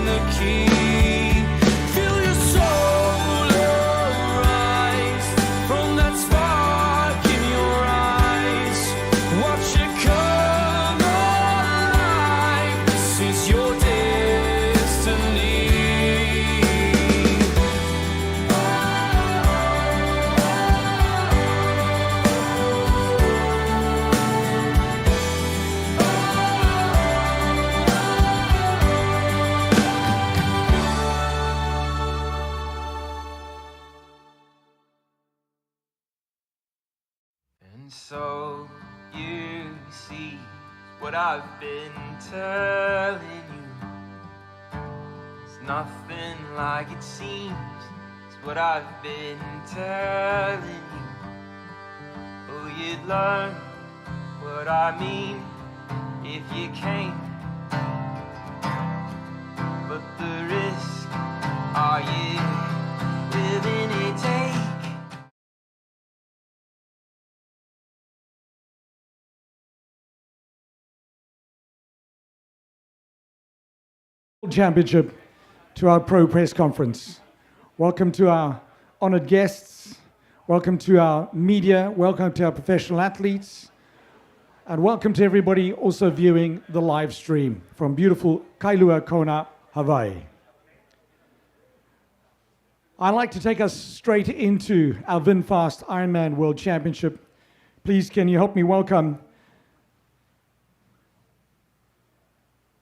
turn the key. Feel your soul arise from that spark in your eyes. Watch it come alive. This is your destiny. And so you see what I've been telling you. It's nothing like it seems. It's what I've been telling you. Oh, you'd learn what I mean if you came. But the risk, are you willing to take? Championship to our Pro Press Conference. Welcome to our honored guests, welcome to our media, welcome to our professional athletes, and welcome to everybody also viewing the live stream from beautiful Kailua Kona, Hawaii. I'd like to take us straight into our VinFast Ironman World Championship. Please, can you help me welcome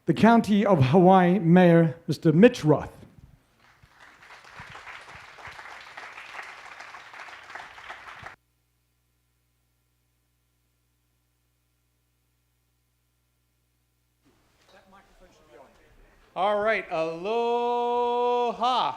the County of Hawaii Mayor, Mr. Mitch Roth. All right, aloha.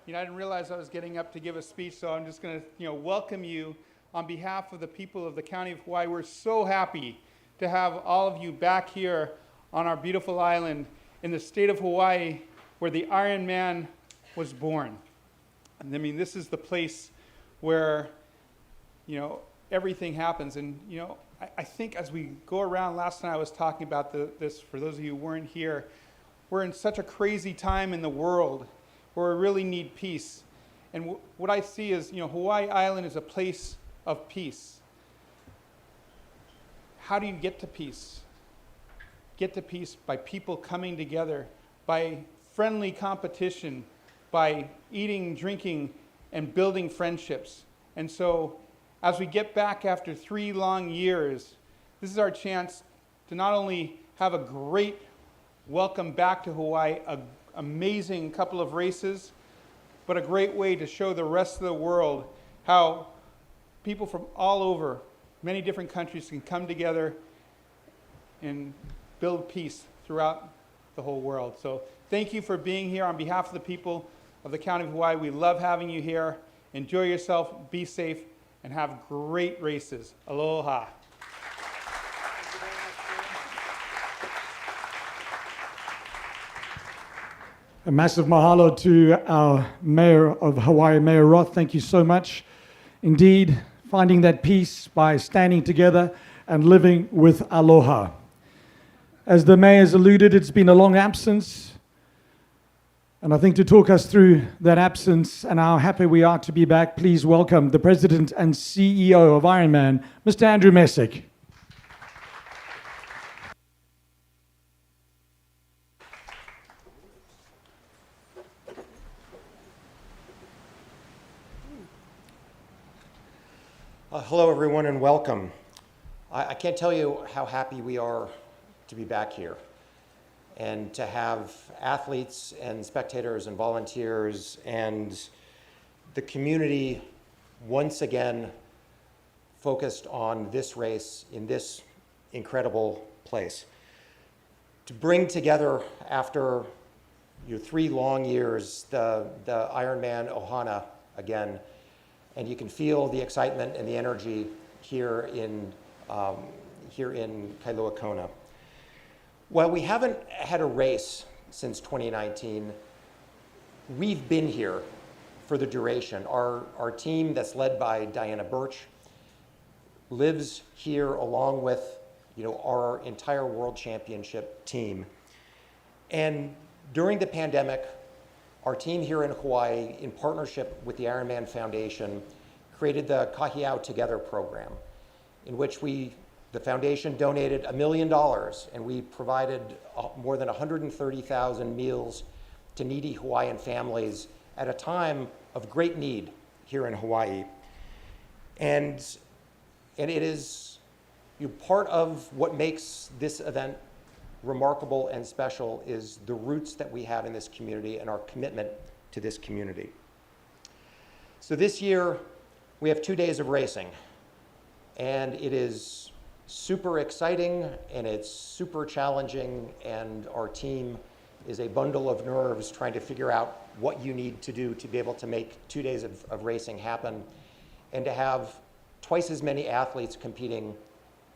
You know, I didn't realize I was getting up to give a speech, so I'm just going to, welcome you on behalf of the people of the County of Hawaii. We're so happy to have all of you back here on our beautiful island in the state of Hawaii where the Ironman was born. And I mean, this is the place where, everything happens. And, I think as we go around, last night I was talking about this, for those of you who weren't here, we're in such a crazy time in the world where we really need peace. And what I see is, Hawaii Island is a place of peace. How do you get to peace? Get to peace by people coming together, by friendly competition, by eating, drinking, and building friendships. And so, as we get back after 3 long years, this is our chance to not only have a great welcome back to Hawaii, an amazing couple of races, but a great way to show the rest of the world how people from all over many different countries can come together and build peace throughout the whole world. So thank you for being here on behalf of the people of the County of Hawaii. We love having you here. Enjoy yourself, be safe, and have great races. Aloha. A massive mahalo to our Mayor of Hawaii, Mayor Roth. Thank you so much. Indeed, finding that peace by standing together and living with aloha. As the Mayor's alluded, it's been a long absence. And I think to talk us through that absence and how happy we are to be back, please welcome the President and CEO of Ironman, Mr. Andrew Messick. Hello, everyone, and welcome. I can't tell you how happy we are to be back here and to have athletes and spectators and volunteers and the community once again focused on this race in this incredible place. To bring together after 3 long years the Ironman Ohana again, and you can feel the excitement and the energy here in Kailua Kona. While we haven't had a race since 2019, we've been here for the duration. Our team that's led by Diana Birch lives here along with our entire World Championship team. And during the pandemic, our team here in Hawaii, in partnership with the Ironman Foundation, created the Kahiau Together program, in which the foundation donated $1 million, and we provided more than 130,000 meals to needy Hawaiian families at a time of great need here in Hawaii. And it is part of what makes this event remarkable and special is the roots that we have in this community and our commitment to this community. So this year, we have 2 days of racing, and it is super exciting and it's super challenging, and our team is a bundle of nerves trying to figure out what you need to do to be able to make 2 days of racing happen and to have twice as many athletes competing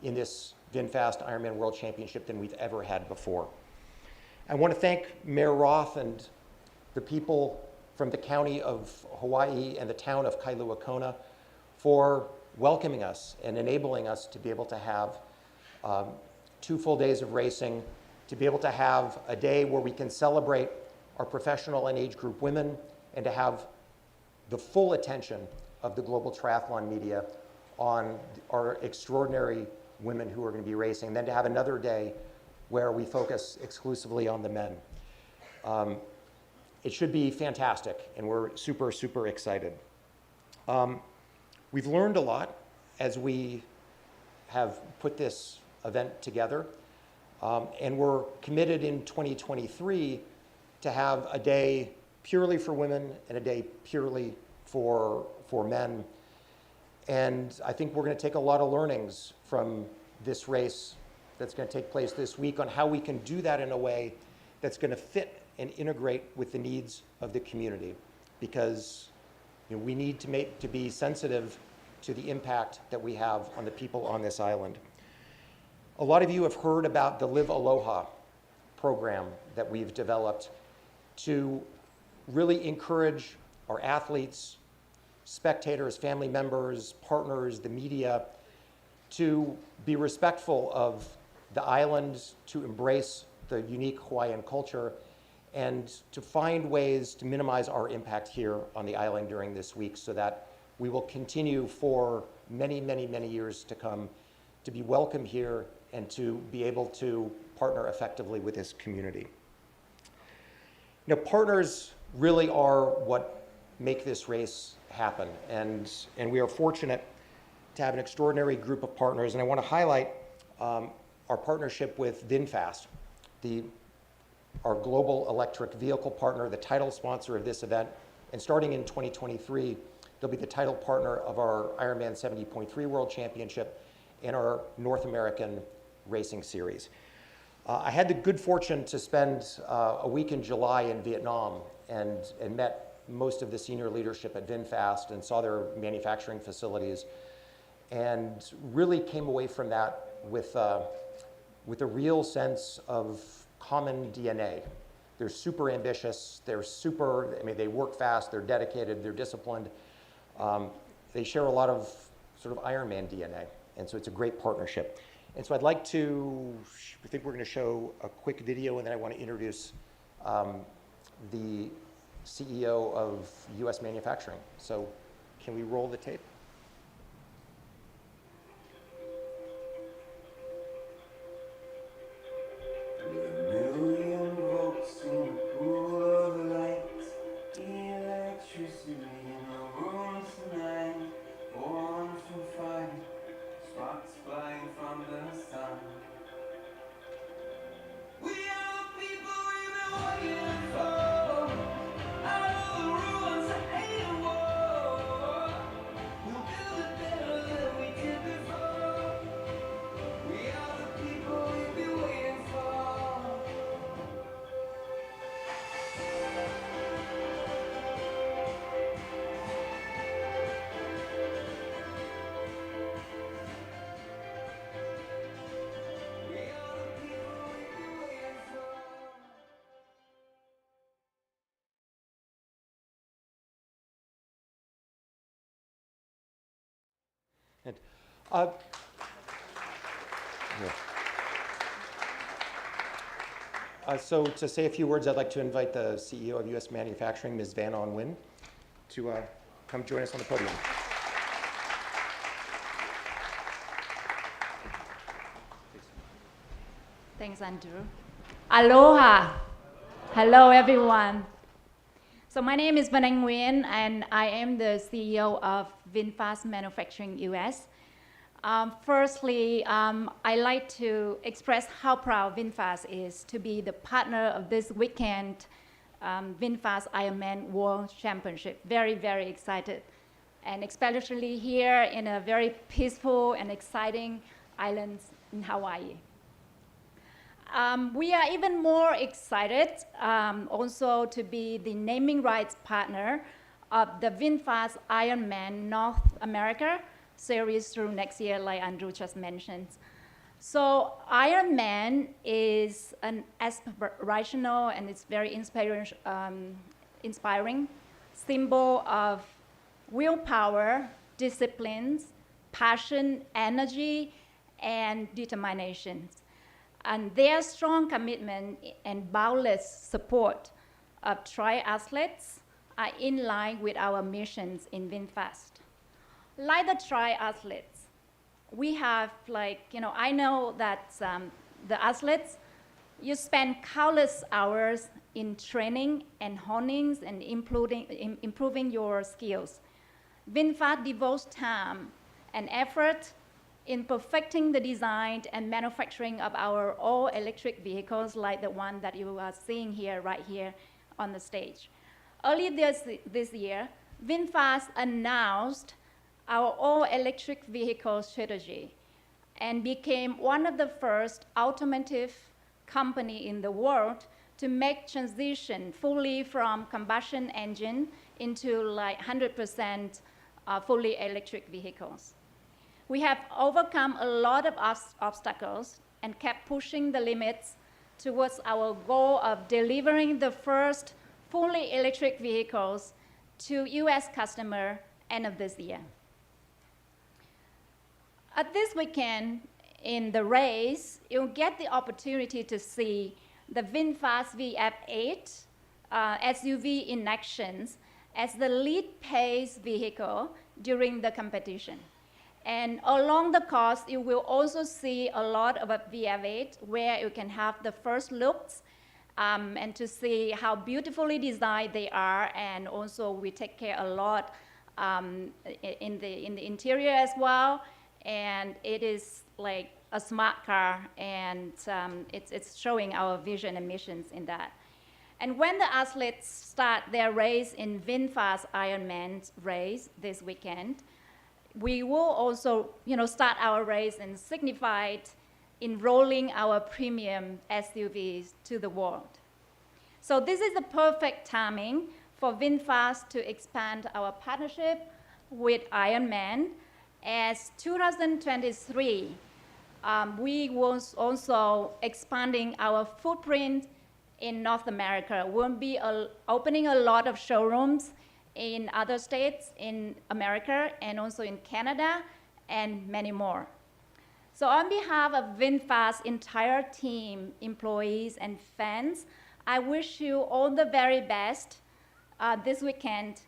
in this VinFast Ironman World Championship than we've ever had before. I want to thank Mayor Roth and the people from the county of Hawaii and the town of Kailua Kona for welcoming us and enabling us to be able to have 2 full days of racing, to be able to have a day where we can celebrate our professional and age group women, and to have the full attention of the global triathlon media on our extraordinary women who are going to be racing, and then to have another day where we focus exclusively on the men. It should be fantastic, and we're super, super excited. We've learned a lot as we have put this event together, and we're committed in 2023 to have a day purely for women and a day purely for men. And I think we're going to take a lot of learnings from this race that's going to take place this week on how we can do that in a way that's going to fit and integrate with the needs of the community, because we need to be sensitive to the impact that we have on the people on this island. A lot of you have heard about the Live Aloha program that we've developed to really encourage our athletes, spectators, family members, partners, the media, to be respectful of the island, to embrace the unique Hawaiian culture, and to find ways to minimize our impact here on the island during this week so that we will continue for many, many, many years to come to be welcome here and to be able to partner effectively with this community. Partners really are what make this race happen, and we are fortunate to have an extraordinary group of partners, and I want to highlight our partnership with VinFast, our global electric vehicle partner, the title sponsor of this event, and starting in 2023, they'll be the title partner of our Ironman 70.3 World Championship and our North American Racing Series. I had the good fortune to spend a week in July in Vietnam and met most of the senior leadership at VinFast and saw their manufacturing facilities, and really came away from that with a real sense of common DNA. They're super ambitious, they work fast, they're dedicated, they're disciplined. They share a lot of sort of Ironman DNA, and so it's a great partnership. And so I think we're going to show a quick video, and then I want to introduce the CEO of US Manufacturing. So can we roll the tape? So to say a few words, I'd like to invite the CEO of U.S. Manufacturing, Ms. Van On Nguyen, to come join us on the podium. Thanks, Andrew. Aloha. Hello, everyone. So my name is Van Nguyen, and I am the CEO of VinFast Manufacturing US. Firstly, I like to express how proud VinFast is to be the partner of this weekend VinFast Ironman World Championship. Very, very excited, and especially here in a very peaceful and exciting island in Hawaii. We are even more excited also to be the naming rights partner of the VinFast Ironman North America series through next year, like Andrew just mentioned. So Ironman is an aspirational and it's very inspiring symbol of willpower, disciplines, passion, energy, and determination. And their strong commitment and boundless support of triathletes are in line with our missions in VinFast. Like the triathletes, we have I know that the athletes, you spend countless hours in training and honing and improving your skills. VinFast devotes time and effort in perfecting the design and manufacturing of our all-electric vehicles like the one that you are seeing here, right here on the stage. Early this year, VinFast announced our all-electric vehicle strategy and became one of the first automotive company in the world to make transition fully from combustion engine into 100% fully electric vehicles. We have overcome a lot of obstacles and kept pushing the limits towards our goal of delivering the first fully electric vehicles to US customer end of this year. At this weekend in the race, you'll get the opportunity to see the VinFast VF8 SUV in actions as the lead pace vehicle during the competition. And along the course, you will also see a lot of a VF8 where you can have the first looks and to see how beautifully designed they are. And also we take care a lot in the interior as well. And it is like a smart car, and it's showing our vision and missions in that. And when the athletes start their race in VinFast Ironman race this weekend, we will also start our race and signify in rolling our premium SUVs to the world. So this is the perfect timing for VinFast to expand our partnership with Ironman. As 2023, we was also expanding our footprint in North America. We'll be opening a lot of showrooms in other states in America and also in Canada and many more. So on behalf of VinFast's entire team, employees, and fans, I wish you all the very best this weekend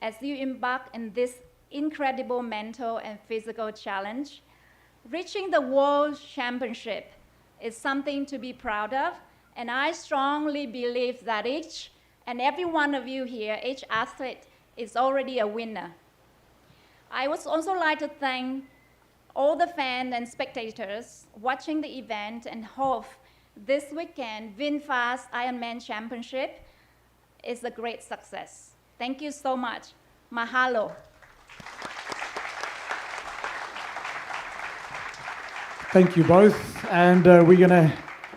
as you embark on this incredible mental and physical challenge. Reaching the World Championship is something to be proud of, and I strongly believe that each and every one of you here, each athlete, is already a winner. I would also like to thank all the fans and spectators watching the event and hope this weekend VinFast Ironman Championship is a great success. Thank you so much. Mahalo. Thank you both. And we're going to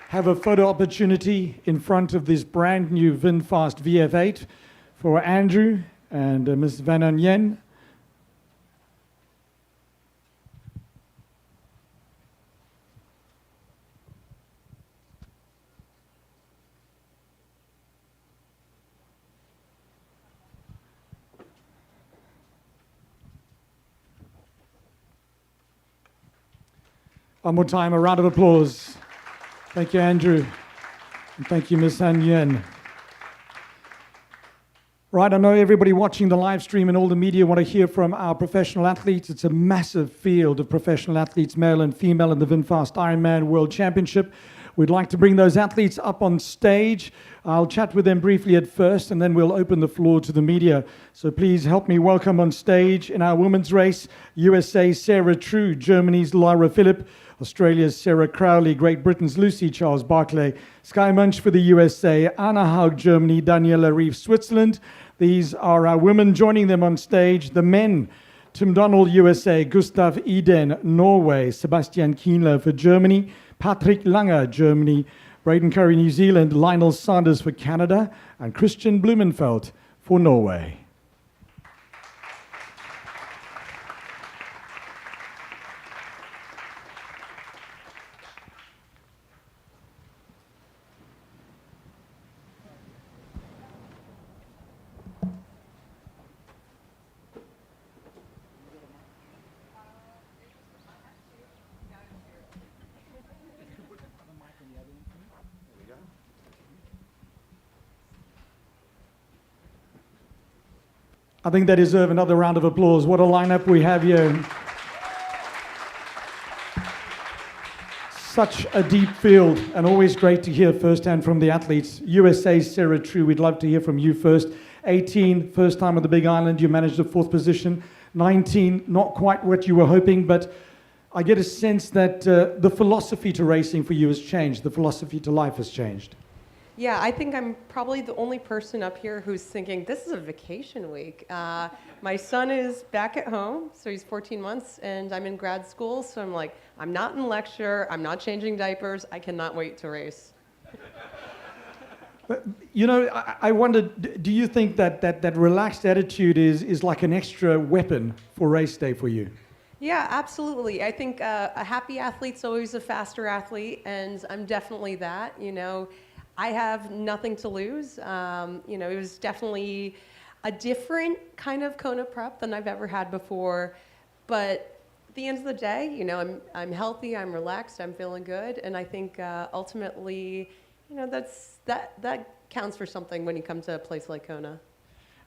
have a photo opportunity in front of this brand new VinFast VF8 for Andrew and Ms. Van Nguyen. One more time, a round of applause. Thank you, Andrew. And thank you, Ms. Han Yuen. Right, I know everybody watching the live stream and all the media want to hear from our professional athletes. It's a massive field of professional athletes, male and female, in the VinFast Ironman World Championship. We'd like to bring those athletes up on stage. I'll chat with them briefly at first, and then we'll open the floor to the media. So please help me welcome on stage in our women's race, USA Sarah True, Germany's Laura Philipp, Australia's Sarah Crowley, Great Britain's Lucy Charles Barclay, Sky Munch for the USA, Anna Haug, Germany, Daniela Reeve, Switzerland. These are our women. Joining them on stage, the men, Tim Donald, USA, Gustav Iden, Norway, Sebastian Kienler for Germany, Patrick Langer, Germany, Braden Curry, New Zealand, Lionel Sanders for Canada, and Christian Blumenfeld for Norway. I think they deserve another round of applause. What a lineup we have here. Such a deep field, and always great to hear firsthand from the athletes. USA's Sarah True, we'd love to hear from you first. 18, first time on the Big Island, you managed a 4th position. 19, not quite what you were hoping, but I get a sense that the philosophy to racing for you has changed. The philosophy to life has changed. Yeah, I think I'm probably the only person up here who's thinking, this is a vacation week. My son is back at home, so he's 14 months, and I'm in grad school, so I'm like, I'm not in lecture, I'm not changing diapers, I cannot wait to race. But, you know, I wondered, do you think that relaxed attitude is like an extra weapon for race day for you? Yeah, absolutely. I think a happy athlete's always a faster athlete, and I'm definitely that, you know. I have nothing to lose. You know, it was definitely a different kind of Kona prep than I've ever had before. But at the end of the day, you know, I'm healthy, I'm relaxed, I'm feeling good, and I think ultimately, you know, that counts for something when you come to a place like Kona.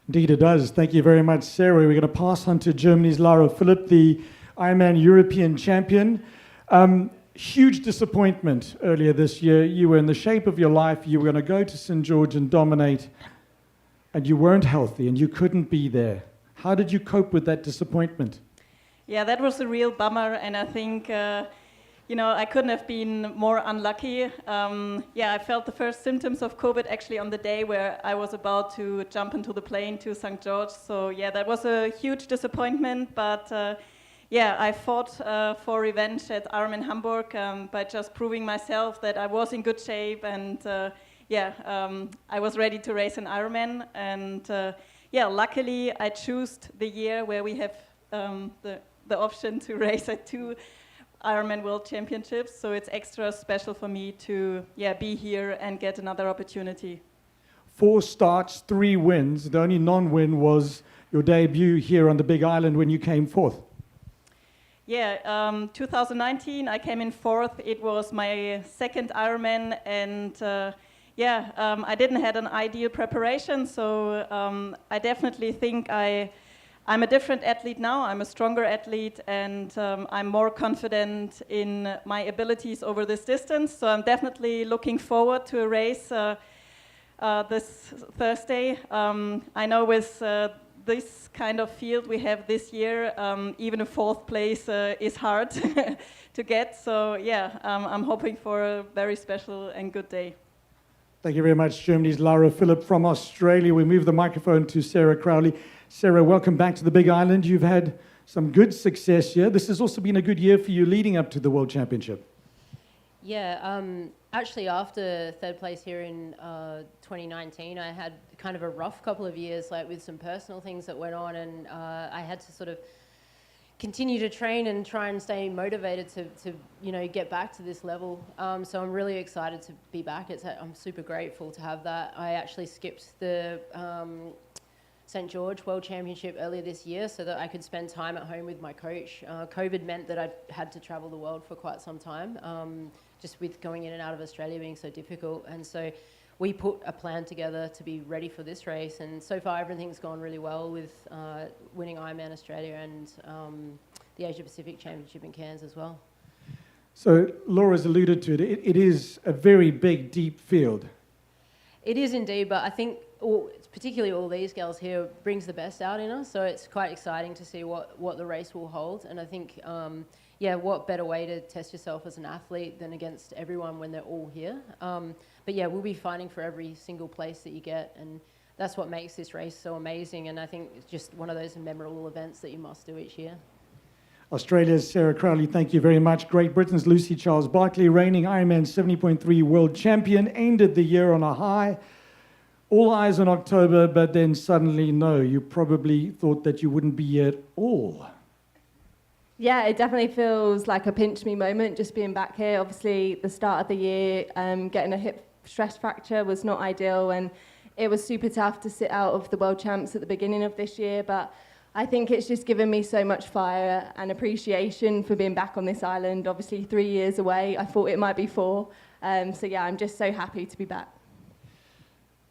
Indeed, it does. Thank you very much, Sarah. We're going to pass on to Germany's Laura Philipp, the Ironman European champion. Huge disappointment earlier this year. You were in the shape of your life. You were going to go to St. George and dominate, and you weren't healthy and you couldn't be there. How did you cope with that disappointment? Yeah, that was a real bummer, and I think, you know, I couldn't have been more unlucky. Yeah, I felt the first symptoms of COVID actually on the day where I was about to jump into the plane to St. George. So yeah, that was a huge disappointment, but yeah, I fought for revenge at Ironman Hamburg by just proving myself that I was in good shape, and I was ready to race an Ironman. And yeah, luckily I chose the year where we have the option to race at 2 Ironman World Championships. So it's extra special for me to be here and get another opportunity. 4 starts, 3 wins. The only non-win was your debut here on the Big Island when you came 4th. Yeah, 2019, I came in 4th. It was my 2nd Ironman, and I didn't have an ideal preparation, so I definitely think I'm a different athlete now. I'm a stronger athlete, and I'm more confident in my abilities over this distance. So I'm definitely looking forward to a race this Thursday. I know with this kind of field we have this year, even a 4th place is hard to get. So yeah, I'm hoping for a very special and good day. Thank you very much, Germany's Laura Philipp. From Australia, we move the microphone to Sarah Crowley. Sarah, welcome back to the Big Island. You've had some good success here. This has also been a good year for you leading up to the World Championship. Yeah, actually after 3rd place here in 2019, I had kind of a rough couple of years, like with some personal things that went on, and I had to sort of continue to train and try and stay motivated to you know, get back to this level. So I'm really excited to be back. I'm super grateful to have that. I actually skipped the St. George World Championship earlier this year so that I could spend time at home with my coach. COVID meant that I had to travel the world for quite some time, just with going in and out of Australia being so difficult. And so we put a plan together to be ready for this race. And so far everything's gone really well with winning Ironman Australia and the Asia Pacific Championship in Cairns as well. So Laura's alluded to it. It is a very big, deep field. It is indeed, but I think particularly all these girls here brings the best out in us. So it's quite exciting to see what the race will hold. And I think, what better way to test yourself as an athlete than against everyone when they're all here. But yeah, we'll be fighting for every single place that you get. And that's what makes this race so amazing. And I think it's just one of those memorable events that you must do each year. Australia's Sarah Crowley, thank you very much. Great Britain's Lucy Charles-Barclay, reigning Ironman 70.3 world champion, ended the year on a high. All eyes on October, but then suddenly, no, you probably thought that you wouldn't be here at all. Yeah, it definitely feels like a pinch me moment just being back here. Obviously, the start of the year, getting a hip stress fracture was not ideal, and it was super tough to sit out of the world champs at the beginning of this year, but I think it's just given me so much fire and appreciation for being back on this island. Obviously 3 years away, I thought it might be 4. So yeah, I'm just so happy to be back.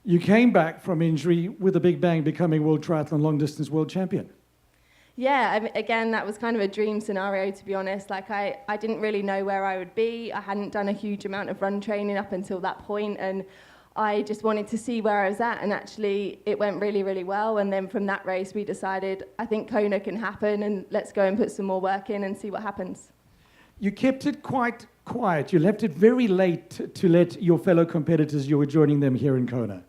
You came back from injury with a big bang, becoming World Triathlon Long Distance World Champion. Yeah, again, that was kind of a dream scenario, to be honest. Like, I didn't really know where I would be. I hadn't done a huge amount of run training up until that point, and I just wanted to see where I was at, and actually it went really, really well. And then from that race, we decided, I think Kona can happen, and let's go and put some more work in and see what happens. You kept it quite quiet. You left it very late to let your fellow competitors, you were joining them here in Kona.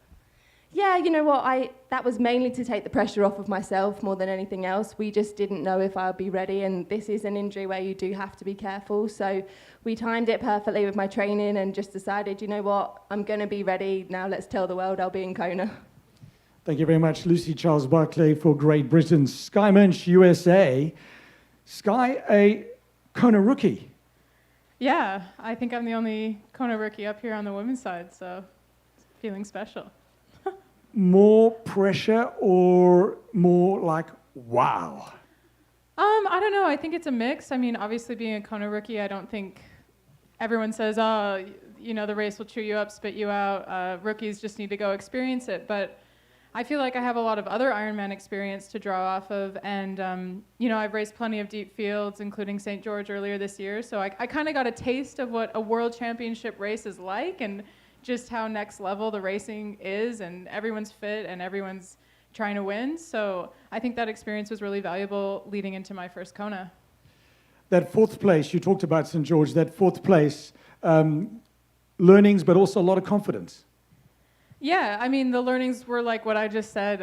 Yeah, you know what, that was mainly to take the pressure off of myself more than anything else. We just didn't know if I would be ready, and this is an injury where you do have to be careful. So we timed it perfectly with my training and just decided, you know what, I'm going to be ready. Now let's tell the world I'll be in Kona. Thank you very much, Lucy Charles-Barclay for Great Britain. Skye Munch, USA. Skye, a Kona rookie. Yeah, I think I'm the only Kona rookie up here on the women's side, so feeling special. More pressure or more like, wow? I don't know. I think it's a mix. I mean, obviously being a Kona rookie, I don't think everyone says, oh, you know, the race will chew you up, spit you out. Rookies just need to go experience it. But I feel like I have a lot of other Ironman experience to draw off of. And, you know, I've raced plenty of deep fields, including St. George earlier this year. So I kind of got a taste of what a world championship race is like, and just how next level the racing is, and everyone's fit and everyone's trying to win. So I think that experience was really valuable leading into my first Kona. That fourth place, you talked about St. George, that fourth place, learnings, but also a lot of confidence. Yeah, I mean, the learnings were like what I just said,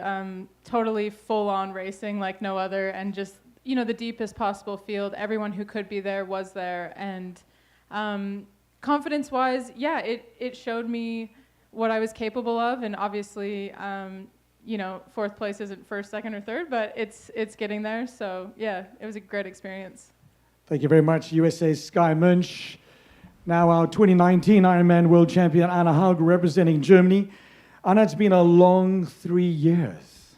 totally full-on racing like no other, and just, you know, the deepest possible field. Everyone who could be there was there, and confidence-wise, yeah, it showed me what I was capable of, and obviously, you know, fourth place isn't first, second, or third, but it's getting there. So yeah, it was a great experience. Thank you very much, USA's Skye Munch. Now our 2019 Ironman World Champion Anna Haug, representing Germany. Anna, it's been a long 3 years.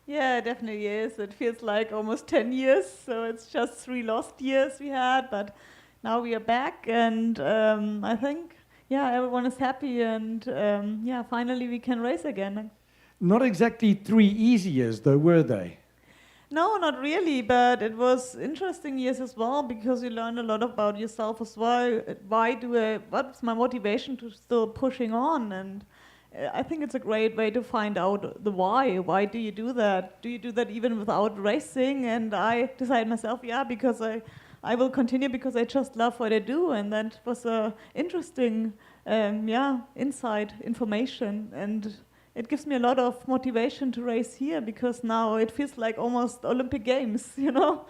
Yeah, it definitely is. It feels like almost 10 years, so it's just 3 lost years we had, but now we are back, and I think, yeah, everyone is happy, and yeah, finally we can race again. Not exactly 3 easy years, though, were they? No, not really, but it was interesting years as well, because you learn a lot about yourself as well. What's my motivation to still pushing on? And I think it's a great way to find out the why. Why do you do that? Do you do that even without racing? And I decided myself, yeah, because I will continue because I just love what I do, and that was a interesting, inside information, and it gives me a lot of motivation to race here, because now it feels like almost Olympic Games, you know.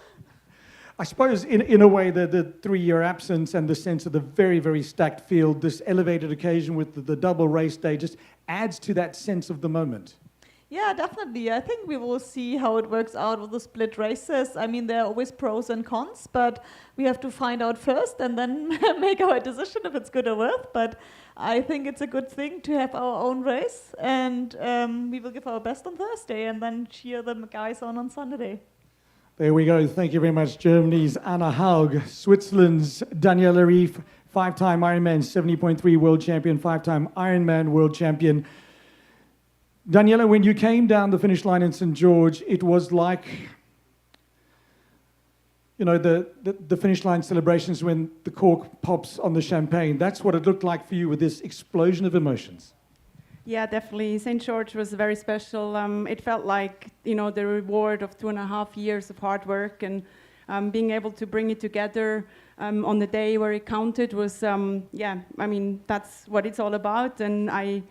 I suppose in a way the 3-year absence and the sense of the very, very stacked field, this elevated occasion with the double race day just adds to that sense of the moment. Yeah, definitely. I think we will see how it works out with the split races. I mean, there are always pros and cons, but we have to find out first and then make our decision if it's good or worth. But I think it's a good thing to have our own race, and we will give our best on Thursday and then cheer the guys on Sunday. There we go. Thank you very much. Germany's Anna Haug, Switzerland's Daniela Rief, 5-time Ironman 70.3 world champion, 5-time Ironman world champion. Daniela, when you came down the finish line in St. George, it was like, you know, the finish line celebrations when the cork pops on the champagne. That's what it looked like for you with this explosion of emotions. Yeah, definitely. St. George was very special. It felt like, you know, the reward of 2.5 years of hard work, and being able to bring it together on the day where it counted was, yeah, I mean, that's what it's all about. And I,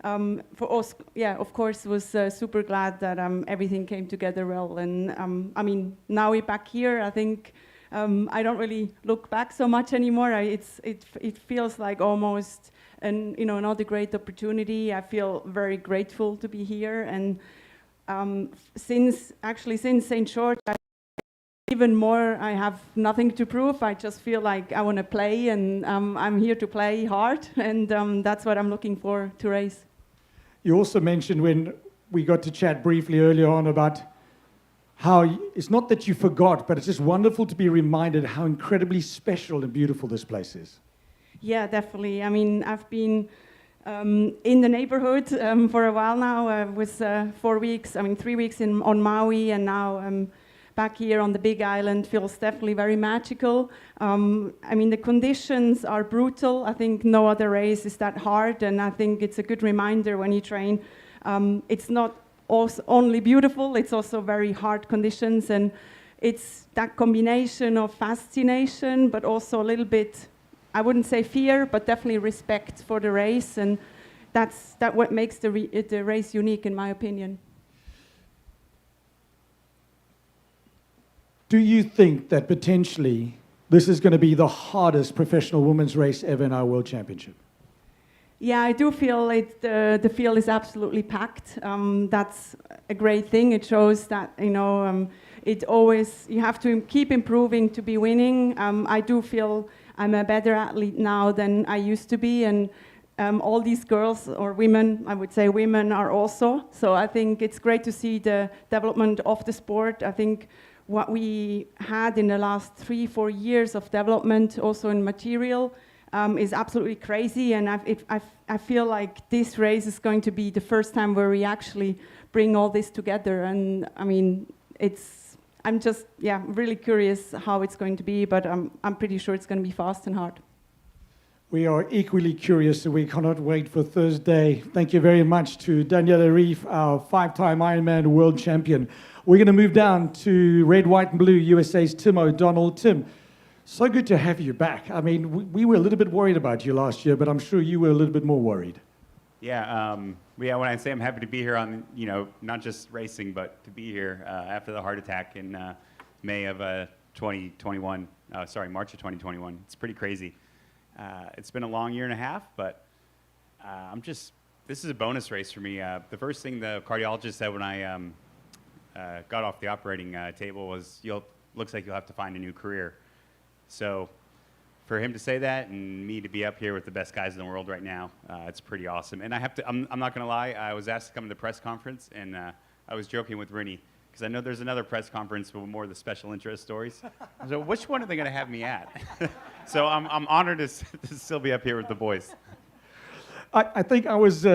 for us, yeah, of course, was super glad that everything came together well. And I mean, now we're back here. I think I don't really look back so much anymore. It feels like almost another great opportunity. I feel very grateful to be here. And since St. George, even more, I have nothing to prove. I just feel like I want to play, and I'm here to play hard, and that's what I'm looking for to race. You also mentioned when we got to chat briefly earlier on about how it's not that you forgot, but it's just wonderful to be reminded how incredibly special and beautiful this place is. Yeah, definitely. I mean, I've been in the neighborhood for a while now. I was 4 weeks, 3 weeks on Maui, and now back here on the Big Island. Feels definitely very magical. I mean, the conditions are brutal. I think no other race is that hard, and I think it's a good reminder when you train. It's not only beautiful, it's also very hard conditions, and it's that combination of fascination, but also a little bit, I wouldn't say fear, but definitely respect for the race, and that's what makes the race unique, in my opinion. Do you think that potentially this is going to be the hardest professional women's race ever in our World Championship? Yeah, I do feel the field is absolutely packed. That's a great thing. It shows that, you have to keep improving to be winning. I do feel I'm a better athlete now than I used to be, and all these girls, or women, I would say women are also. So I think it's great to see the development of the sport. I think what we had in the last 3-4 years of development, also in material, is absolutely crazy. And I feel like this race is going to be the first time where we actually bring all this together. And I mean, I'm just, really curious how it's going to be, but I'm pretty sure it's going to be fast and hard. We are equally curious, and we cannot wait for Thursday. Thank you very much to Daniela Rief, our 5-time Ironman world champion. We're going to move down to red, white, and blue, USA's Tim O'Donnell. Tim, so good to have you back. I mean, we were a little bit worried about you last year, but I'm sure you were a little bit more worried. Yeah, when I say I'm happy to be here on, not just racing, but to be here after the heart attack in May of 2021, March of 2021. It's pretty crazy. It's been a long year and a half, but this is a bonus race for me. The first thing the cardiologist said when I got off the operating table was, looks like you'll have to find a new career. So for him to say that and me to be up here with the best guys in the world right now, it's pretty awesome. And I'm not going to lie, I was asked to come to the press conference, and I was joking with Rinny, because I know there's another press conference with more of the special interest stories. So which one are they going to have me at? So I'm honored to still be up here with the boys. I think I was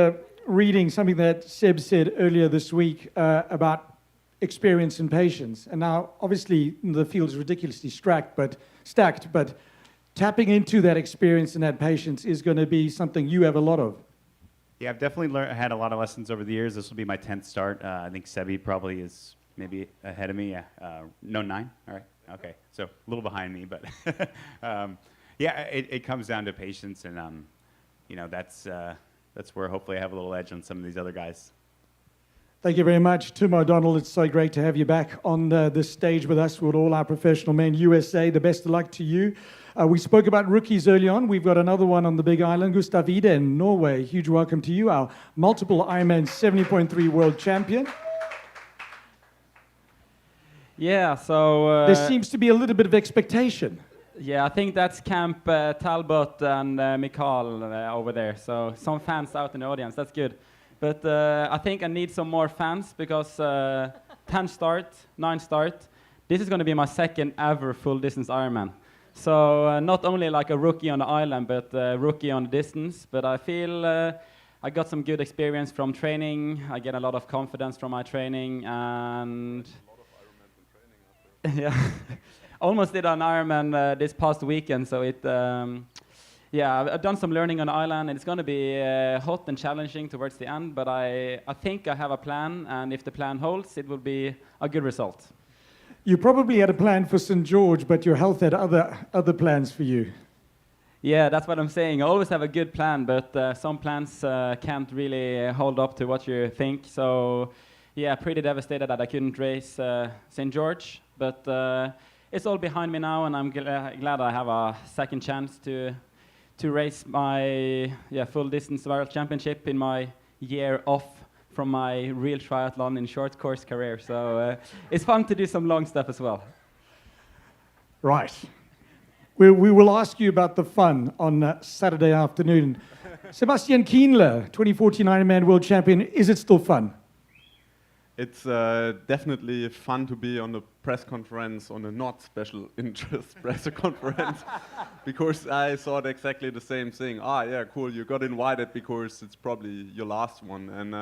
reading something that Seb said earlier this week about experience and patience. And now, obviously, the field is ridiculously stacked, but tapping into that experience and that patience is going to be something you have a lot of. Yeah, I've definitely had a lot of lessons over the years. This will be my 10th start. I think Sebi probably is maybe ahead of me. 9? All right. Okay. So a little behind me, but it comes down to patience, and that's where hopefully I have a little edge on some of these other guys. Thank you very much, Tim O'Donnell. It's so great to have you back on this stage with us with all our professional men. USA, the best of luck to you. We spoke about rookies early on. We've got another one on the Big Island, Gustav Ide in Norway. Huge welcome to you, our multiple Ironman 70.3 world champion. Yeah, so... there seems to be a little bit of expectation. Yeah, I think that's Camp Talbot and Mikael over there. So some fans out in the audience, that's good. But I think I need some more fans because 10 start, 9 start. This is going to be my second ever full distance Ironman. So not only like a rookie on the island, but rookie on the distance. But I feel I got some good experience from training. I get a lot of confidence from my training and... yeah, almost did an Ironman this past weekend, so it, yeah, I've done some learning on the island, and it's going to be hot and challenging towards the end, but I think I have a plan, and if the plan holds, it will be a good result. You probably had a plan for St. George, but your health had other plans for you. Yeah, that's what I'm saying. I always have a good plan, but some plans can't really hold up to what you think, so yeah, pretty devastated that I couldn't race St. George. But it's all behind me now, and I'm glad I have a second chance to race my full distance world championship in my year off from my real triathlon in short course career. So it's fun to do some long stuff as well. Right. We will ask you about the fun on Saturday afternoon. Sebastian Kienle, 2014 Ironman world champion. Is it still fun? It's definitely fun to be on the press conference, on a not special interest press conference, because I thought exactly the same thing. Ah, yeah, cool, you got invited because it's probably your last one. And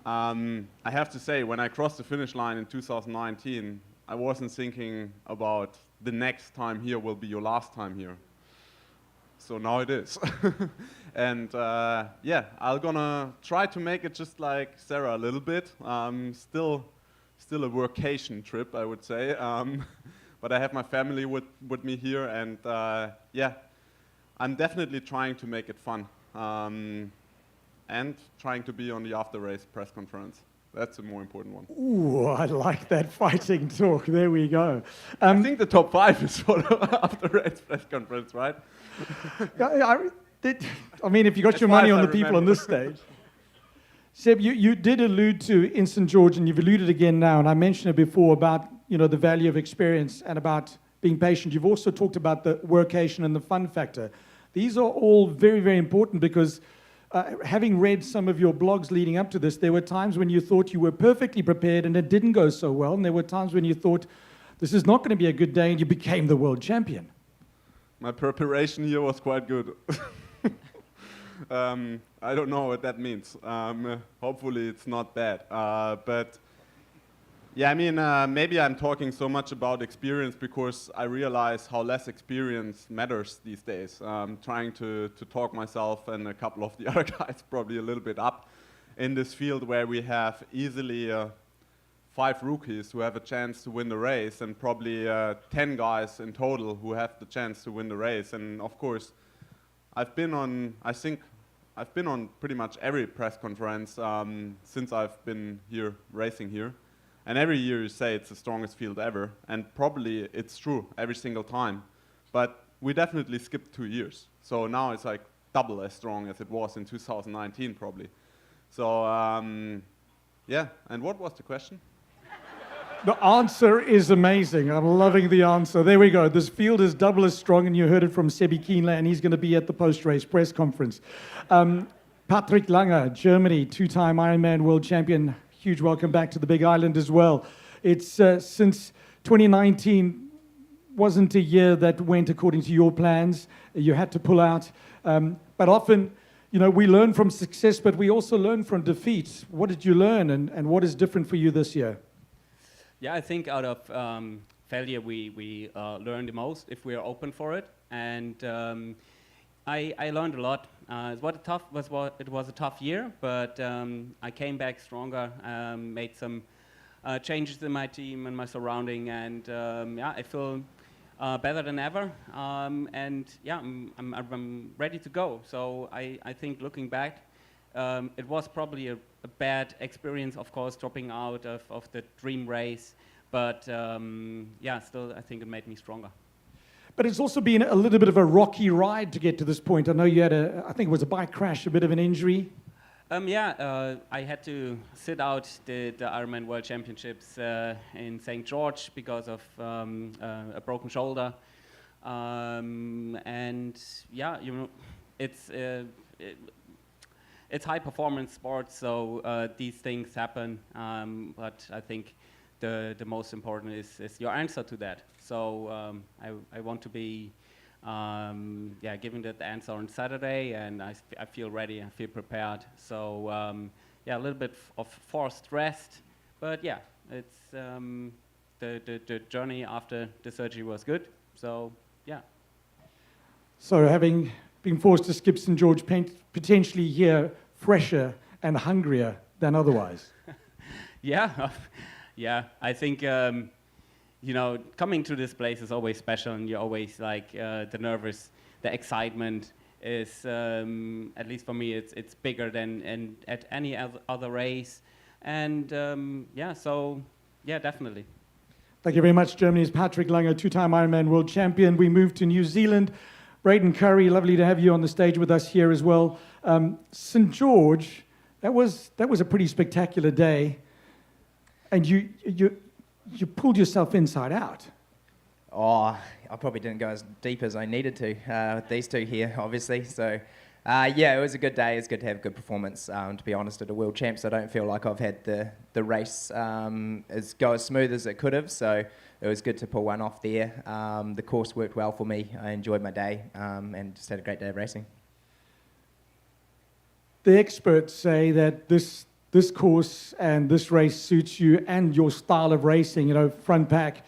I have to say, when I crossed the finish line in 2019, I wasn't thinking about the next time here will be your last time here. So now it is. And yeah, I'm gonna try to make it just like Sarah a little bit. Still a workation trip, I would say. But I have my family with me here, and yeah, I'm definitely trying to make it fun. And trying to be on the after-race press conference. That's the more important one. Ooh, I like that fighting talk. There we go. I think the top 5 is for the after-race press conference, right? I mean, if you got your money on the people on this stage. Seb, you did allude to in St. George, and you've alluded again now, and I mentioned it before about the value of experience and about being patient. You've also talked about the workation and the fun factor. These are all very, very important because having read some of your blogs leading up to this, there were times when you thought you were perfectly prepared and it didn't go so well, and there were times when you thought this is not going to be a good day and you became the world champion. My preparation here was quite good. I don't know what that means. Hopefully it's not bad. But yeah, I mean, maybe I'm talking so much about experience because I realize how less experience matters these days. Trying to talk myself and a couple of the other guys probably a little bit up in this field where we have easily 5 rookies who have a chance to win the race and probably 10 guys in total who have the chance to win the race. And of course, I've been on pretty much every press conference since I've been here racing here. And every year you say it's the strongest field ever, and probably it's true every single time. But we definitely skipped 2 years. So now it's like double as strong as it was in 2019 probably. So yeah, and what was the question? The answer is amazing. I'm loving the answer. There we go. This field is double as strong, and you heard it from Sebi Kienle, and he's going to be at the post-race press conference. Patrick Lange, Germany, 2-time Ironman world champion. Huge welcome back to the Big Island as well. It's since 2019 wasn't a year that went according to your plans. You had to pull out. But often, we learn from success, but we also learn from defeat. What did you learn, and what is different for you this year? Yeah, I think out of failure we learn the most if we are open for it. And I learned a lot. It was a tough year, but I came back stronger, made some changes in my team and my surrounding, and yeah, I feel better than ever. And yeah, I'm ready to go. So I think looking back, it was probably a bad experience, of course, dropping out of the dream race, but yeah, still I think it made me stronger. But it's also been a little bit of a rocky ride to get to this point. I know you had I think it was a bike crash, a bit of an injury. I had to sit out the Ironman World Championships in St. George because of a broken shoulder. It's high performance sports, so these things happen. But I think the most important is your answer to that. So I want to be giving that answer on Saturday, and I feel ready, I feel prepared. So a little bit of forced rest, but yeah, it's the journey after the surgery was good. So yeah. So having been forced to skip St. George, potentially here fresher and hungrier than otherwise. I think coming to this place is always special, and you're always like the nervous, the excitement is at least for me it's bigger than at any other race, and definitely. Thank you very much, Germany's Patrick Lange, two-time Ironman world champion. We move to New Zealand. Braden Curry, lovely to have you on the stage with us here as well. St. George, that was a pretty spectacular day, and you pulled yourself inside out. Oh, I probably didn't go as deep as I needed to with these two here, obviously. So, it was a good day. It's good to have a good performance. To be honest, at a World Champs, I don't feel like I've had the race go as smooth as it could have. So it was good to pull one off there. The course worked well for me. I enjoyed my day and just had a great day of racing. The experts say that this course and this race suits you and your style of racing. Front pack,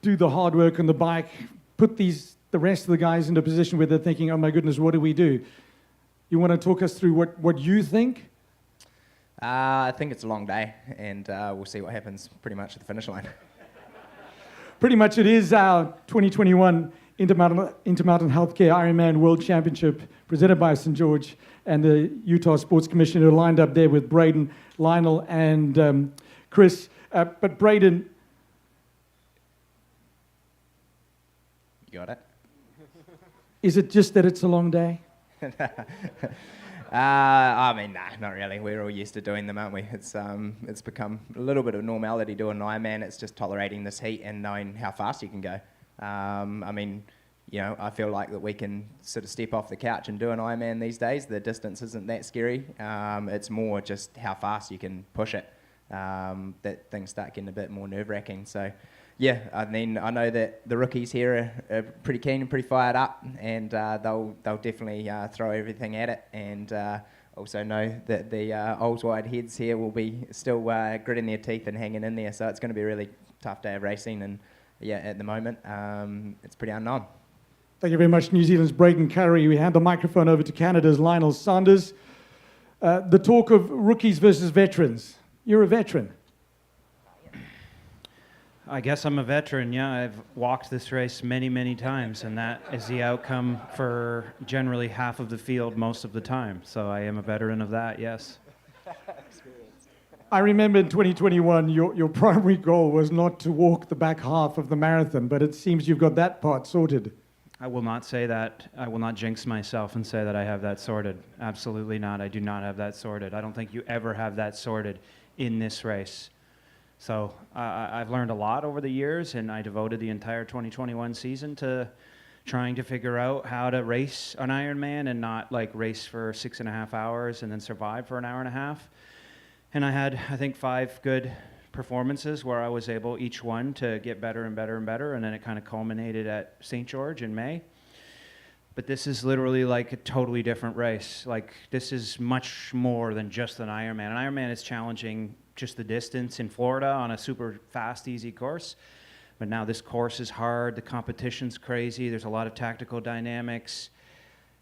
do the hard work on the bike, put the rest of the guys in a position where they're thinking, oh my goodness, what do we do? You want to talk us through what you think? I think it's a long day, and we'll see what happens pretty much at the finish line. Pretty much it is our 2021 Intermountain Healthcare Ironman World Championship presented by St. George and the Utah Sports Commission, who are lined up there with Braden, Lionel, and Chris. But Braden... You got it? Is it just that it's a long day? Nah, not really. We're all used to doing them, aren't we? It's become a little bit of normality doing an Ironman. It's just tolerating this heat and knowing how fast you can go. I feel like that we can sort of step off the couch and do an Ironman these days. The distance isn't that scary. It's more just how fast you can push it that things start getting a bit more nerve-wracking. So, I know that the rookies here are pretty keen and pretty fired up, and they'll definitely throw everything at it. And also know that the old wide heads here will be still gritting their teeth and hanging in there. So it's going to be a really tough day of racing, and at the moment it's pretty unknown. Thank you very much, New Zealand's Braden Curry. We hand the microphone over to Canada's Lionel Sanders. The talk of rookies versus veterans. You're a veteran. I guess I'm a veteran, yeah. I've walked this race many, many times, and that is the outcome for generally half of the field most of the time. So I am a veteran of that, yes. I remember in 2021, your primary goal was not to walk the back half of the marathon, but it seems you've got that part sorted. I will not say that. I will not jinx myself and say that I have that sorted. Absolutely not. I do not have that sorted. I don't think you ever have that sorted in this race. So I've learned a lot over the years, and I devoted the entire 2021 season to trying to figure out how to race an Ironman and not like race for 6.5 hours and then survive for an hour and a half. And I had, I think, 5 good performances where I was able, each one, to get better and better and better, and then it kind of culminated at St. George in May. But this is literally like a totally different race. Like, this is much more than just an Ironman. An Ironman is challenging just the distance in Florida on a super fast, easy course. But now this course is hard, the competition's crazy, there's a lot of tactical dynamics.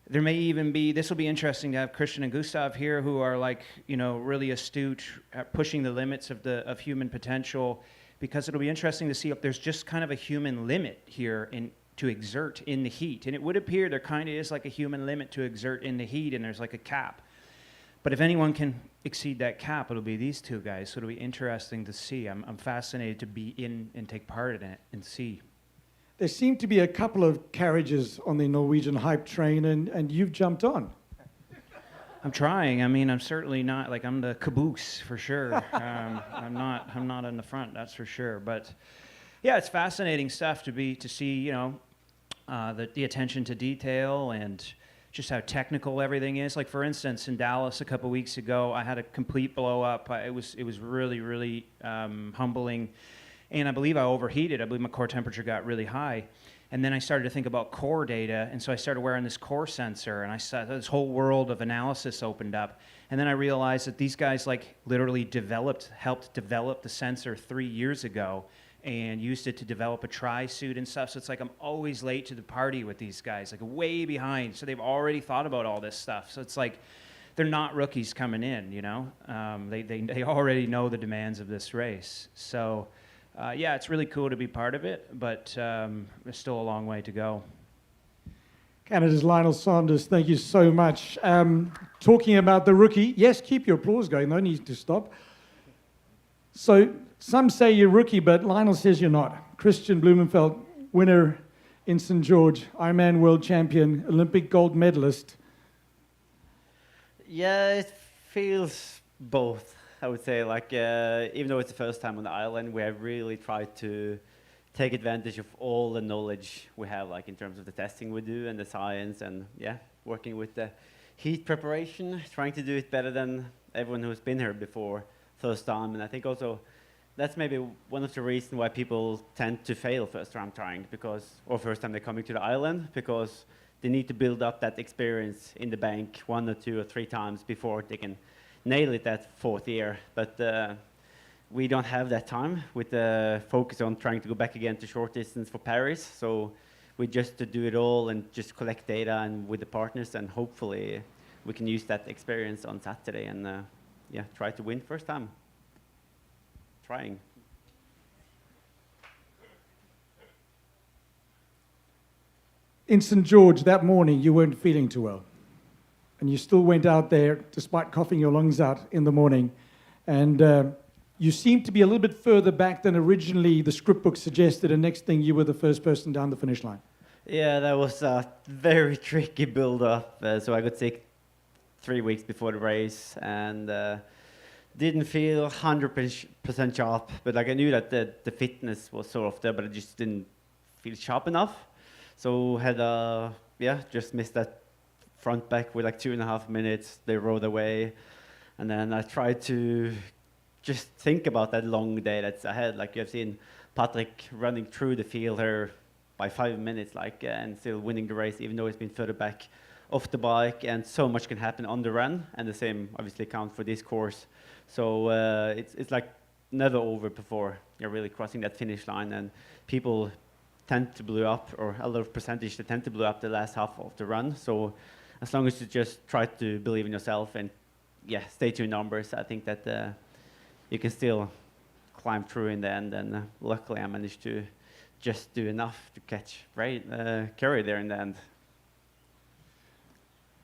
There may even be, this will be interesting to have Christian and Gustav here, who are like, really astute at pushing the limits of human potential, because it'll be interesting to see if there's just kind of a human limit here to exert in the heat. And it would appear there kind of is like a human limit to exert in the heat, and there's like a cap. But if anyone can exceed that cap, it'll be these two guys. So it'll be interesting to see. I'm fascinated to be in and take part in it and see. there seem to be a couple of carriages on the Norwegian hype train, and you've jumped on. I'm trying. I mean, I'm certainly not like I'm the caboose for sure. I'm not in the front, that's for sure. But yeah, it's fascinating stuff to see, you know, the attention to detail and just how technical everything is. Like for instance, in Dallas a couple weeks ago, I had a complete blow up. It was really humbling, and I believe I overheated. I believe my core temperature got really high. And then I started to think about core data, and so I started wearing this core sensor, and I saw this whole world of analysis opened up. And then I realized that these guys like literally helped develop the sensor 3 years ago and used it to develop a tri-suit and stuff. So it's like I'm always late to the party with these guys, like way behind. So they've already thought about all this stuff. So it's like they're not rookies coming in, you know? They already know the demands of this race. So yeah, it's really cool to be part of it, but there's still a long way to go. Canada's Lionel Sanders, thank you so much. Talking about the rookie, yes, keep your applause going, no need to stop. So some say you're rookie, but Lionel says you're not. Christian Blumenfeld, winner in St. George, Ironman world champion, Olympic gold medalist. Yeah, it feels both. I would say, like, even though it's the first time on the island, we have really tried to take advantage of all the knowledge we have, like in terms of the testing we do and the science, and yeah, working with the heat preparation, trying to do it better than everyone who's been here before first time. And I think also that's maybe one of the reasons why people tend to fail first time trying, or first time they're coming to the island, because they need to build up that experience in the bank 1 or 2 or 3 times before they can nail it that 4th year. But we don't have that time with the focus on trying to go back again to short distance for Paris. So we just to do it all and just collect data and with the partners, and hopefully we can use that experience on Saturday and yeah, try to win first time. Trying. In St. George that morning, you weren't feeling too well. And you still went out there despite coughing your lungs out in the morning. And you seemed to be a little bit further back than originally the script book suggested, and next thing you were the first person down the finish line. Yeah, that was a very tricky build-up. So I got sick 3 weeks before the race and didn't feel 100% sharp. But like I knew that the fitness was sort of there, but I just didn't feel sharp enough. So had yeah, just missed that front back with like 2.5 minutes. They rode away, and then I tried to just think about that long day that's ahead. Like you have seen Patrick running through the field here by 5 minutes, like and still winning the race, even though he's been further back off the bike, and so much can happen on the run, and the same obviously count for this course. So it's like never over before you're really crossing that finish line, and people tend to blow up, or a lot of percentage, they tend to blow up the last half of the run. So as long as you just try to believe in yourself and yeah, stay to your numbers, I think that you can still climb through in the end. And luckily I managed to just do enough to catch Kerry there in the end.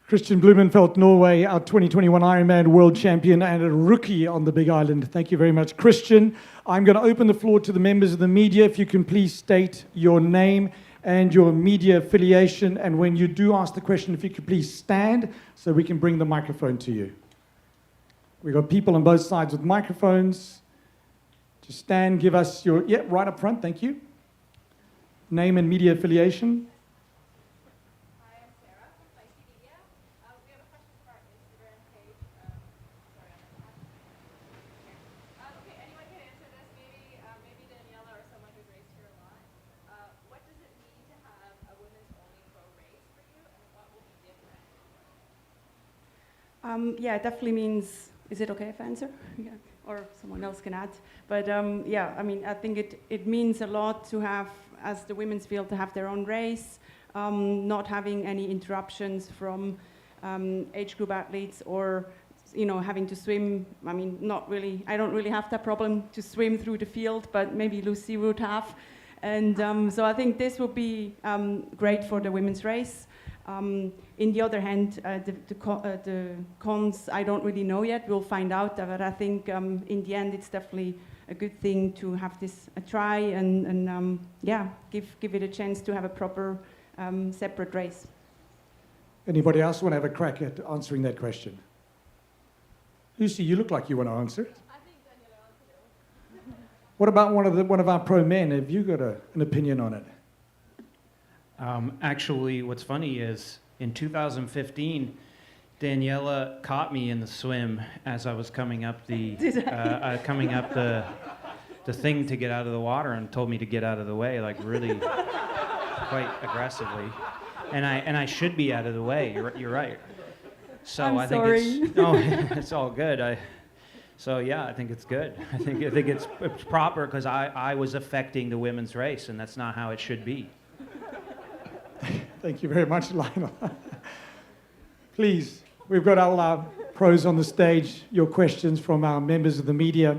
Christian Blumenfeld, Norway, our 2021 Ironman world champion and a rookie on the Big Island. Thank you very much, Christian. I'm going to open the floor to the members of the media. If you can please state your name and your media affiliation. And when you do ask the question, if you could please stand so we can bring the microphone to you. We've got people on both sides with microphones. Just stand, give us your, yeah, right up front, thank you. Name and media affiliation. Yeah, it definitely means, is it okay if I answer? Yeah. Or someone else can add. But yeah, I mean, I think it means a lot to have, as the women's field, to have their own race, not having any interruptions from age group athletes, or you know, having to swim. I mean, not really, I don't really have that problem to swim through the field, but maybe Lucy would have. And so I think this would be great for the women's race. In the other hand, the cons I don't really know yet. We'll find out, but I think in the end it's definitely a good thing to have this a try and yeah, give it a chance to have a proper separate race. Anybody else want to have a crack at answering that question? Lucy, you look like you want to answer it. What about one of our pro men? Have you got an opinion on it? Actually, what's funny is in 2015, Daniela caught me in the swim as I was coming up the the thing to get out of the water and told me to get out of the way, like really quite aggressively. And I should be out of the way. You're right. So I'm I think sorry. it's no, it's all good. So yeah, I think it's good. I think it's proper because I was affecting the women's race, and that's not how it should be. Thank you very much, Lionel. Please, we've got all our pros on the stage. Your questions from our members of the media.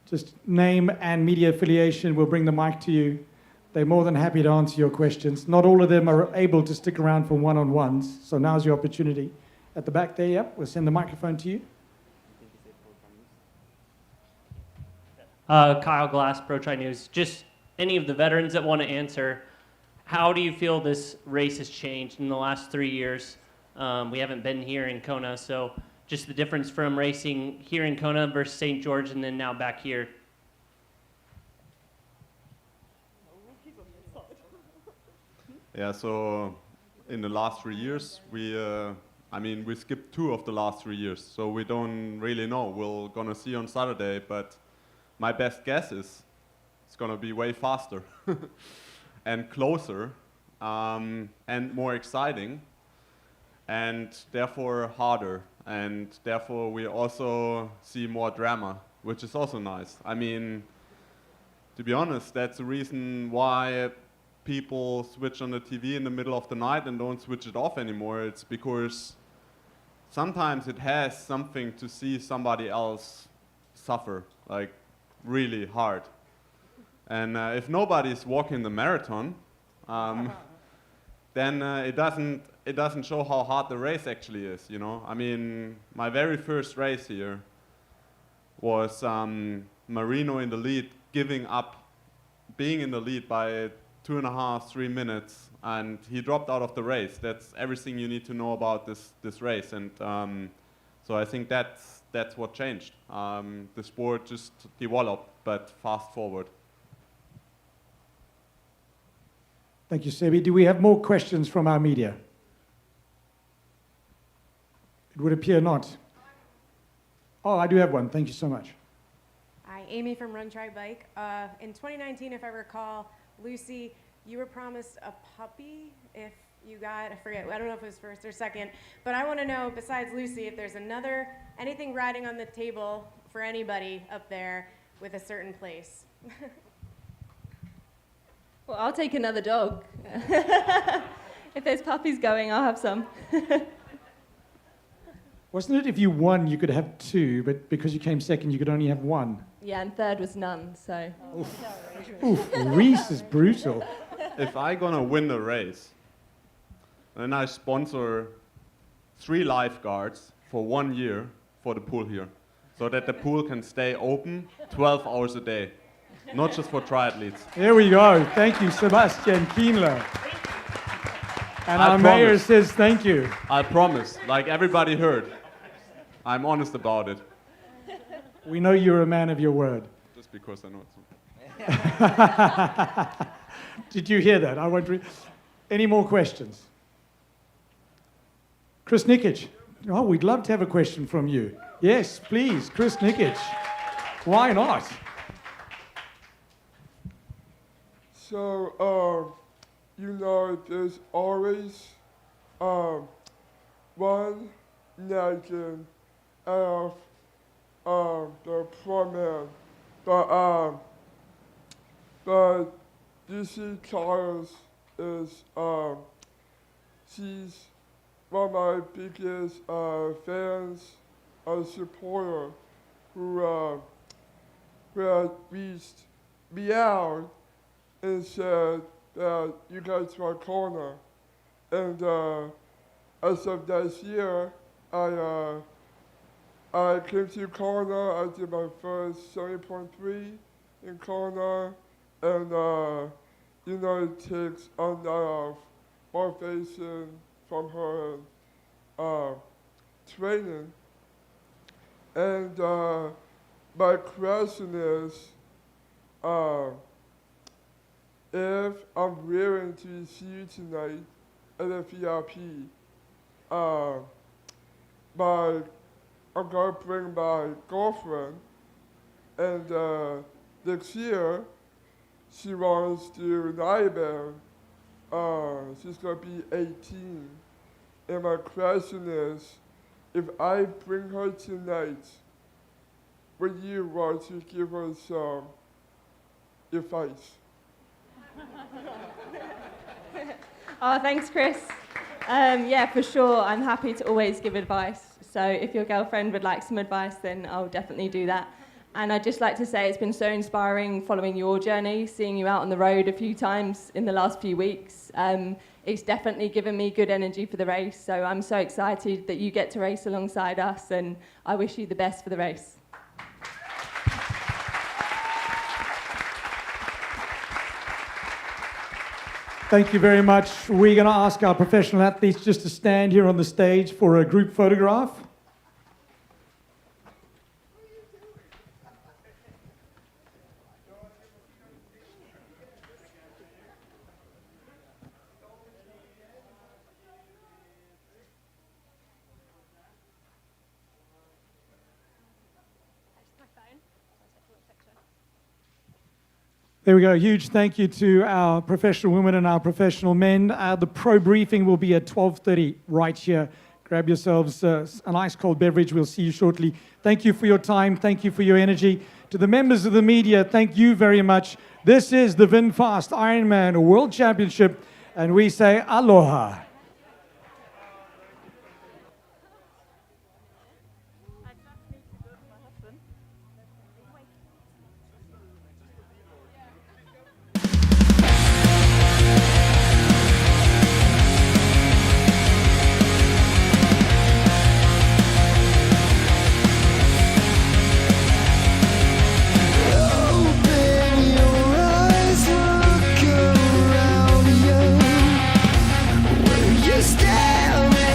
Just name and media affiliation. We'll bring the mic to you. They're more than happy to answer your questions. Not all of them are able to stick around for one-on-ones, so now's your opportunity. At the back there, yep, we'll send the microphone to you. Kyle Glass, Pro Tri News. Just any of the veterans that want to answer, how do you feel this race has changed in the last 3 years? We haven't been here in Kona, so just the difference from racing here in Kona versus St. George and then now back here. Yeah, so in the last 3 years, we skipped 2 of the last 3 years, so we don't really know. We're gonna see on Saturday, but my best guess is it's gonna be way faster and closer and more exciting and therefore harder, and therefore we also see more drama, which is also nice. I mean, to be honest, that's the reason why people switch on the TV in the middle of the night and don't switch it off anymore. It's because sometimes it has something to see somebody else suffer, like really hard. And if nobody's walking the marathon, then it doesn't show how hard the race actually is, you know? I mean, my very first race here was Marino in the lead, giving up being in the lead by 2.5, 3 minutes, and he dropped out of the race. That's everything you need to know about this race, and so I think that's what changed. The sport just developed, but fast forward. Thank you, Sebi. Do we have more questions from our media? It would appear not. Oh, I do have one. Thank you so much. Hi, Amy from Run Try Bike. In 2019, if I recall, Lucy, you were promised a puppy if you got, I forget, I don't know if it was first or second, but I want to know, besides Lucy, if there's anything riding on the table for anybody up there with a certain place. Well, I'll take another dog. If there's puppies going, I'll have some. Wasn't it if you won, you could have 2, but because you came second, you could only have 1? Yeah, and third was none, so. Oof, Reese is brutal. If I'm gonna win the race, then I sponsor 3 lifeguards for 1 year for the pool here, so that the pool can stay open 12 hours a day, not just for triathletes. There we go. Thank you, Sebastian Kienler. And I our promise. mayor says thank you. I promise, like everybody heard. I'm honest about it. We know you're a man of your word. Just because I know it's. Did you hear that? I won't Any more questions? Chris Nikic. Oh, we'd love to have a question from you. Yes, please, Chris Nikic. Why not? So, there's always one legend of the pro man, but DC Charles is she's one of my biggest fans, a supporter who has reached me out and said that you guys were Kona, and as of this year, I I came to Kona. I did my first 70.3 in Kona, and it takes a lot of motivation from her training. And my question is, if I'm willing to see you tonight at the VIP, I'm gonna bring my girlfriend, and next year she wants to do an Ironman. She's gonna be 18, and my question is, if I bring her tonight, would you want to give her some advice? Oh, thanks, Chris. Yeah, for sure. I'm happy to always give advice. So if your girlfriend would like some advice, then I'll definitely do that. And I'd just like to say it's been so inspiring following your journey, seeing you out on the road a few times in the last few weeks. It's definitely given me good energy for the race. So I'm so excited that you get to race alongside us, and I wish you the best for the race. Thank you very much. We're going to ask our professional athletes just to stand here on the stage for a group photograph. There we go. Huge thank you to our professional women and our professional men. The pro briefing will be at 12:30 right here. Grab yourselves an ice cold beverage. We'll see you shortly. Thank you for your time. Thank you for your energy. To the members of the media, thank you very much. This is the VinFast Ironman World Championship, and we say aloha.